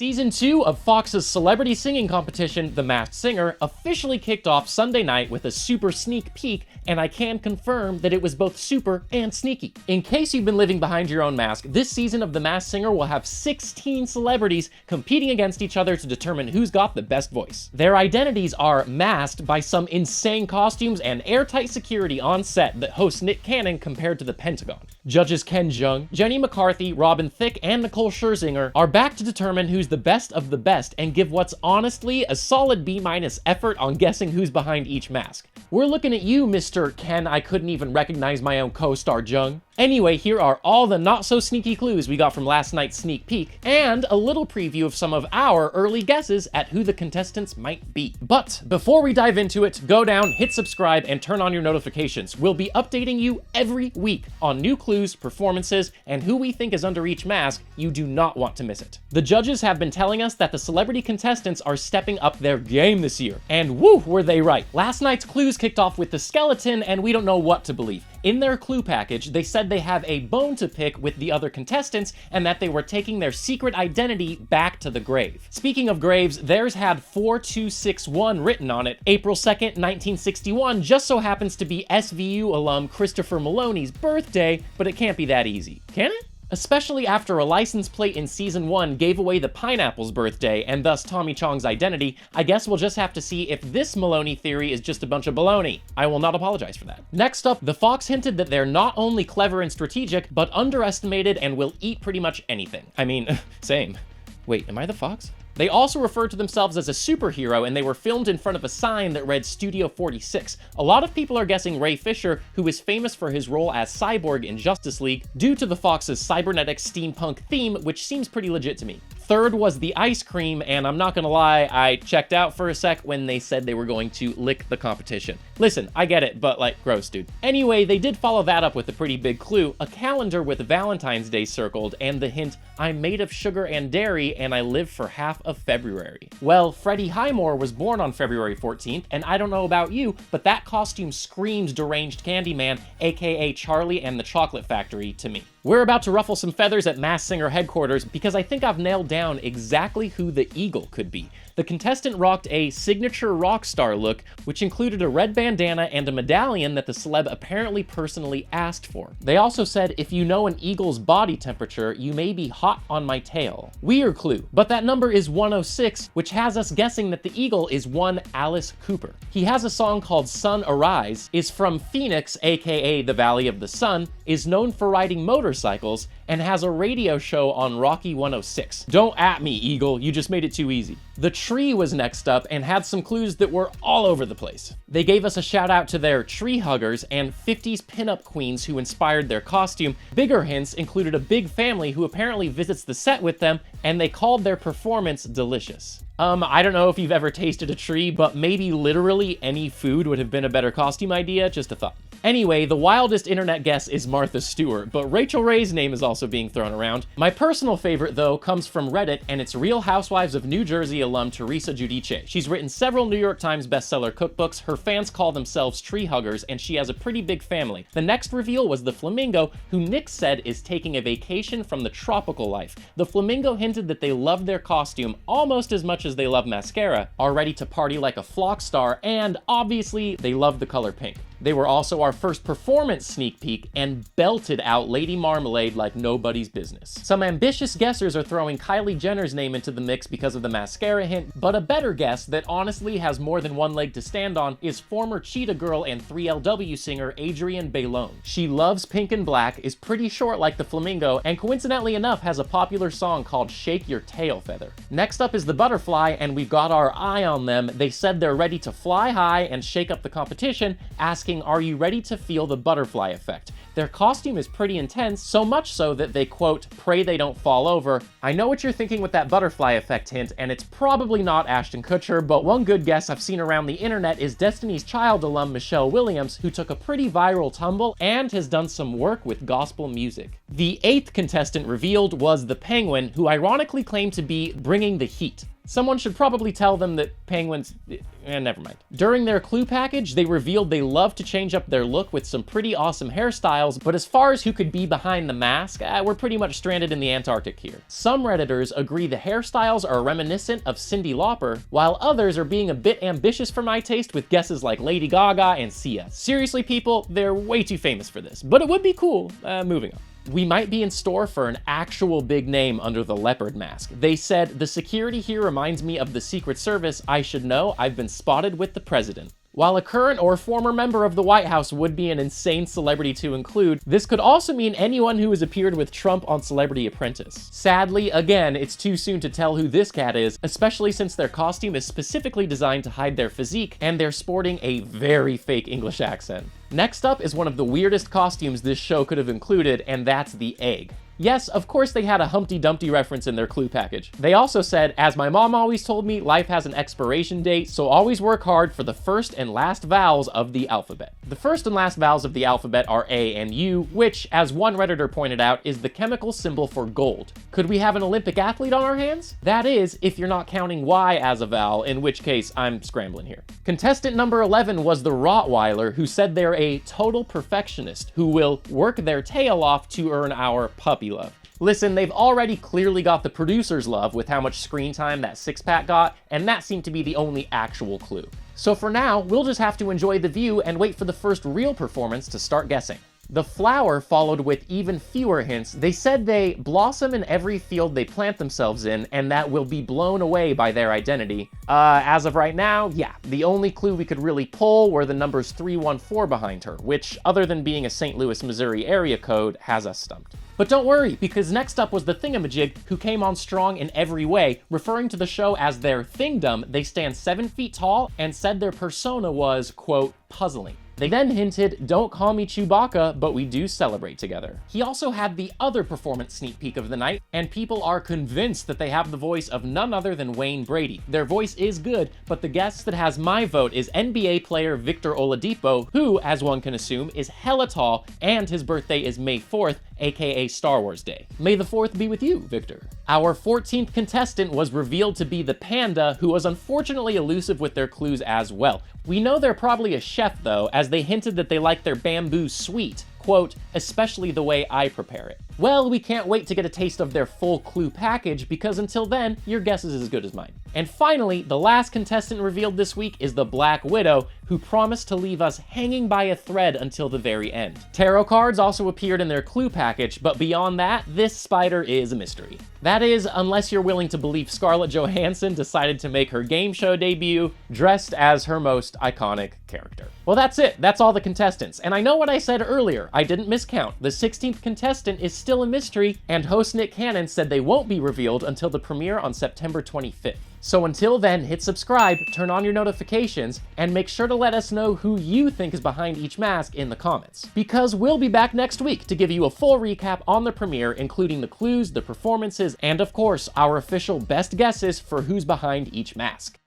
Season 2 of Fox's celebrity singing competition, The Masked Singer, officially kicked off Sunday night with a super sneak peek, and I can confirm that it was both super and sneaky. In case you've been living behind your own mask, this season of The Masked Singer will have 16 celebrities competing against each other to determine who's got the best voice. Their identities are masked by some insane costumes and airtight security on set that host Nick Cannon compared to the Pentagon. Judges Ken Jeong, Jenny McCarthy, Robin Thicke, and Nicole Scherzinger are back to determine who's the best of the best and give what's honestly a solid B- effort on guessing who's behind each mask. We're looking at you, Mr. Ken I couldn't even recognize my own co-star Jeong. Anyway, here are all the not-so-sneaky clues we got from last night's sneak peek, and a little preview of some of our early guesses at who the contestants might be. But before we dive into it, go down, hit subscribe, and turn on your notifications. We'll be updating you every week on new clues, performances, and who we think is under each mask. You do not want to miss it. The judges have been telling us that the celebrity contestants are stepping up their game this year, and woo, were they right. Last night's clues kicked off with the skeleton, and we don't know what to believe. In their clue package, they said they have a bone to pick with the other contestants and that they were taking their secret identity back to the grave. Speaking of graves, theirs had 4261 written on it. April 2nd, 1961 just so happens to be SVU alum Christopher Maloney's birthday, but it can't be that easy. Can it? Especially after a license plate in Season 1 gave away the pineapple's birthday and thus Tommy Chong's identity, I guess we'll just have to see if this Maloney theory is just a bunch of baloney. I will not apologize for that. Next up, the Fox hinted that they're not only clever and strategic, but underestimated and will eat pretty much anything. I mean, same. Wait, am I the Fox? They also referred to themselves as a superhero, and they were filmed in front of a sign that read Studio 46. A lot of people are guessing Ray Fisher, who is famous for his role as Cyborg in Justice League, due to the Fox's cybernetic steampunk theme, which seems pretty legit to me. Third was the ice cream, and I'm not gonna lie, I checked out for a sec when they said they were going to lick the competition. Listen, I get it, but like, gross, dude. Anyway, they did follow that up with a pretty big clue, a calendar with Valentine's Day circled, and the hint, I'm made of sugar and dairy, and I live for half of February. Well, Freddie Highmore was born on February 14th, and I don't know about you, but that costume screams deranged Candyman, aka Charlie and the Chocolate Factory, to me. We're about to ruffle some feathers at Masked Singer headquarters because I think I've nailed down exactly who the eagle could be. The contestant rocked a signature rock star look, which included a red bandana and a medallion that the celeb apparently personally asked for. They also said, if you know an eagle's body temperature, you may be hot on my tail. Weird clue, but that number is 106, which has us guessing that the eagle is one Alice Cooper. He has a song called Sun Arise, is from Phoenix, aka the Valley of the Sun, is known for riding motorcycles, and has a radio show on Rocky 106. Don't at me, Eagle, you just made it too easy. The Tree was next up and had some clues that were all over the place. They gave us a shout out to their tree huggers and 50s pinup queens who inspired their costume. Bigger hints included a big family who apparently visits the set with them, and they called their performance delicious. I don't know if you've ever tasted a tree, but maybe literally any food would have been a better costume idea, just a thought. Anyway, the wildest internet guess is Martha Stewart, but Rachel Ray's name is also being thrown around. My personal favorite, though, comes from Reddit, and it's Real Housewives of New Jersey alum Teresa Giudice. She's written several New York Times bestseller cookbooks, her fans call themselves tree huggers, and she has a pretty big family. The next reveal was the Flamingo, who Nick said is taking a vacation from the tropical life. The Flamingo hinted that they love their costume almost as much as they love mascara, are ready to party like a flock star, and obviously they love the color pink. They were also our first performance sneak peek and belted out Lady Marmalade like nobody's business. Some ambitious guessers are throwing Kylie Jenner's name into the mix because of the mascara hint, but a better guess that honestly has more than one leg to stand on is former Cheetah Girl and 3LW singer Adrienne Bailon. She loves pink and black, is pretty short like the Flamingo, and coincidentally enough has a popular song called Shake Your Tail Feather. Next up is the Butterfly, and we've got our eye on them. They said they're ready to fly high and shake up the competition, asking, are you ready to feel the butterfly effect? Their costume is pretty intense, so much so that they, quote, pray they don't fall over. I know what you're thinking with that butterfly effect hint, and it's probably not Ashton Kutcher, but one good guess I've seen around the internet is Destiny's Child alum Michelle Williams, who took a pretty viral tumble and has done some work with gospel music. The 8th contestant revealed was the Penguin, who ironically claimed to be bringing the heat. Someone should probably tell them that penguins... never mind. During their clue package, they revealed they love to change up their look with some pretty awesome hairstyles, but as far as who could be behind the mask, we're pretty much stranded in the Antarctic here. Some Redditors agree the hairstyles are reminiscent of Cyndi Lauper, while others are being a bit ambitious for my taste with guesses like Lady Gaga and Sia. Seriously, people, they're way too famous for this, but it would be cool. Moving on. We might be in store for an actual big name under the Leopard mask. They said, the security here reminds me of the Secret Service. I should know, I've been spotted with the president. While a current or former member of the White House would be an insane celebrity to include, this could also mean anyone who has appeared with Trump on Celebrity Apprentice. Sadly, again, it's too soon to tell who this cat is, especially since their costume is specifically designed to hide their physique, and they're sporting a very fake English accent. Next up is one of the weirdest costumes this show could have included, and that's the egg. Yes, of course they had a Humpty Dumpty reference in their clue package. They also said, as my mom always told me, life has an expiration date, so always work hard for the first and last vowels of the alphabet. The first and last vowels of the alphabet are A and U, which, as one Redditor pointed out, is the chemical symbol for gold. Could we have an Olympic athlete on our hands? That is, if you're not counting Y as a vowel, in which case I'm scrambling here. Contestant number 11 was the Rottweiler, who said they're a total perfectionist who will work their tail off to earn our puppy love. Listen, they've already clearly got the producer's love with how much screen time that six-pack got, and that seemed to be the only actual clue. So for now, we'll just have to enjoy the view and wait for the first real performance to start guessing. The flower followed with even fewer hints. They said they blossom in every field they plant themselves in, and that will be blown away by their identity. As of right now, yeah, the only clue we could really pull were the numbers 314 behind her, which, other than being a St. Louis, Missouri area code, has us stumped. But don't worry, because next up was the Thingamajig, who came on strong in every way, referring to the show as their Thingdom. They stand 7 feet tall and said their persona was, quote, puzzling. They then hinted, don't call me Chewbacca, but we do celebrate together. He also had the other performance sneak peek of the night, and people are convinced that they have the voice of none other than Wayne Brady. Their voice is good, but the guest that has my vote is NBA player Victor Oladipo, who, as one can assume, is hella tall, and his birthday is May 4th, aka Star Wars Day. May the 4th be with you, Victor. Our 14th contestant was revealed to be the Panda, who was unfortunately elusive with their clues as well. We know they're probably a chef though, as they hinted that they like their bamboo sweet, quote, especially the way I prepare it. Well, we can't wait to get a taste of their full clue package, because until then, your guess is as good as mine. And finally, the last contestant revealed this week is the Black Widow, who promised to leave us hanging by a thread until the very end. Tarot cards also appeared in their clue package, but beyond that, this spider is a mystery. That is, unless you're willing to believe Scarlett Johansson decided to make her game show debut dressed as her most iconic character. Well, that's it. That's all the contestants. And I know what I said earlier. I didn't miscount. The 16th contestant is still a mystery, and host Nick Cannon said they won't be revealed until the premiere on September 25th. So until then, hit subscribe, turn on your notifications, and make sure to let us know who you think is behind each mask in the comments. Because we'll be back next week to give you a full recap on the premiere, including the clues, the performances, and of course, our official best guesses for who's behind each mask.